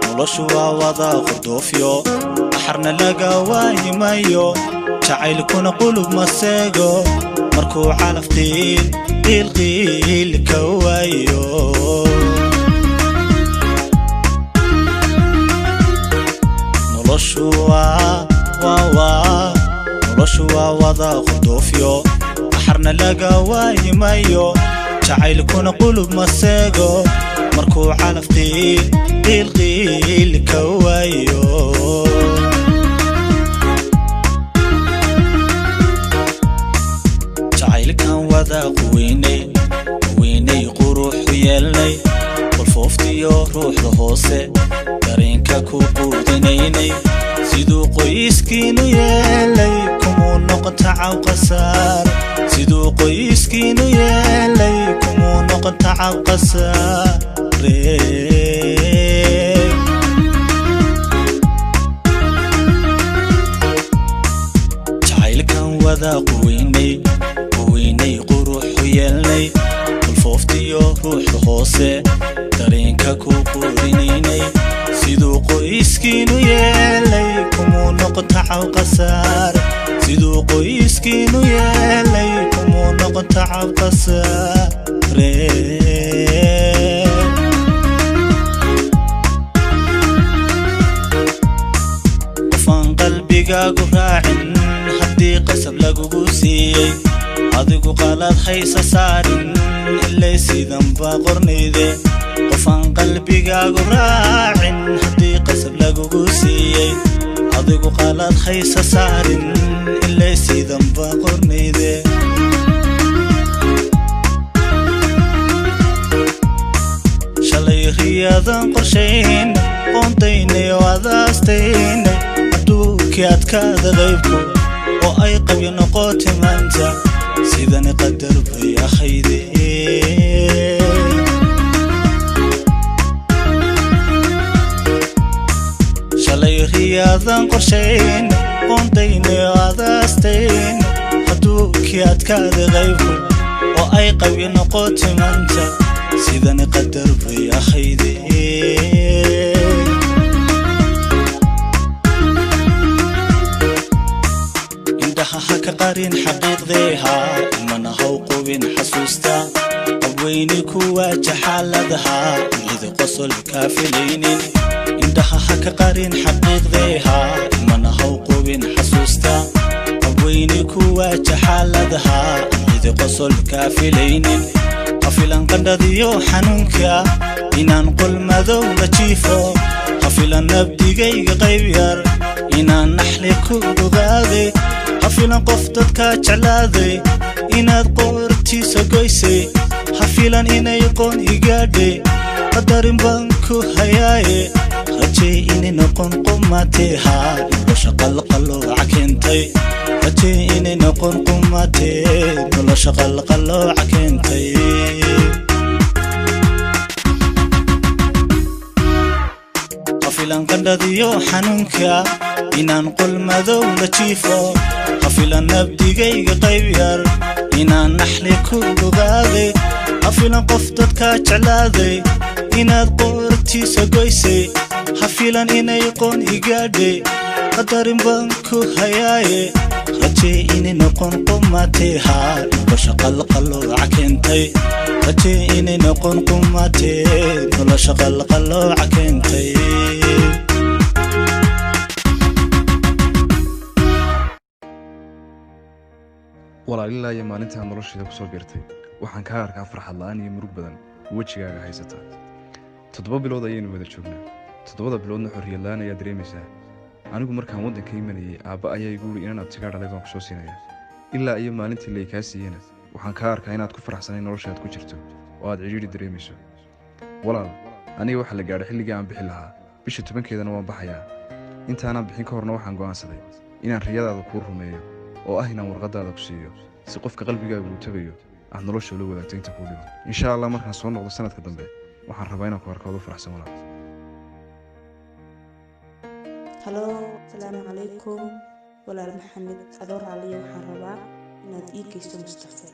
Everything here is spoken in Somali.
noloshuwa wada qudufyo xarna laga waayimayo jacaylkuna qulub maseego markuu calaf qiil ka waayo noloshuwa wada qudufyo xarna laga waayimayo jacaylkuna qulub maseego markuu calaf qiil ka waayo jacaylkan wada weynay quruxu yeelnay qolfooftiyo ruuxda hoose dareenka ku quudinaynay siduu qoyskiinu yeelay kumuu noqon tacab qasaar siduu qoyskiinu yeelay kumuu noqon tacab qasaar jacaylkan wada weynay quruxu yeelnay qolfooftiyo ruuxda hoose dareenka ku quudinaynay siduu qoyskiinu yeelay kumuu noqon tacab qasaar siduu qoyskiinu yeelay kumuu noqon tacab qasaar qofaan qalbigaagu raacin haddii qasab lagugu siiyey adigu qalad haysa saarin ilay sidanba qornayde qofaan qalbigaagu raacin haddii qasab lagugu siiyey adigu qalad haysa saarin ilay sidanba qornayde shalay riyadan qorshayn qoontaynay oo adaastaynay adduunkii adkaada qaybku oo ay qabyo noqotay maanta sidani qadar bay ahayde shalay riyadan qorshayn qoontaynay oo adaastayn adduunkii adkaada qaybku oo ay qabyo noqotay maanta sidani qadar bay ahayde indhaha ha ka qarin xaqiiqdeeha mana haw qubin xasuusta qabweyni ku waaja xaaladaha midi qosol kaa filaynin indhaha ha ka qarin xaqiiqdeeha mana haw qubin xasuusta qabweyni ku waaja xaaladaha midi qosol kaa filaynin hafilan qandhadiyo xanuunka inaan qol madow la jiifo hafilan nabdigayga qayb yar inaan naxli ku ogaaday hafilan qof dadka jeclaaday inaad qoortiisa goysay hafilan inay qoon igaadhay qadarin baan ku hayaaye rajay inay noqon qumateha nolosha qalqalooca keentay rajay inay noqon qumatee nolosha qalqalooca keentay hafilan qandhadiyo xanuunka inaan qol madow la jiifo hafilan nabdigayga qayb yar inaan naxli ku ogaaday hafilan qof dadka jeclaaday inaad qoortiisa goysay hafilan inay qoon igaadhay qadarin baan ku hayaaye rajay inay noqon qumateha nolosha qalqalooca keentay rajay inay noqon qumatee nolosha qalqalooca keentay walaalilaa iyo maalintaa nolosheeda ku soo biirtay waxaan kaa arkaa farxad la'aan iyo murug badan wejigaaga haysata 7 bilood ayaynu wada joognaa 7 biloodna xorriyad la'aan ayaa dareemaysaa anigu markaan waddanka imanayay aabba ayaa igu yiri inaan abtigaa dhalay baan ku soo siinayaa ilaa iyo maalintii lay kaa siiyana waxaan kaa arkaa inaad ku faraxsanay noloshaad ku jirto oo aad cidhiidhi dareemayso walaal aniga waxaa la gaadhay xilligii aan bixi lahaa bisha 10keedana waan baxayaa intaanaan bixin ka horna waxaan go'aansaday inaan riyadaada kuu rumeeyo oo ah inaan warqadaada ku siiyo si qofka qalbigaaga uu tagayo aad nolosha ula wadaagto inta kuu dhiman insha allah markaan soo noqdo sanadka dambe waxaan rabaa inaan ku arkoodo faraxsan walaal halo salaamu calaykum walaal maxamed adoor caliyo waxaan rabaa inaad ii geysto mustafa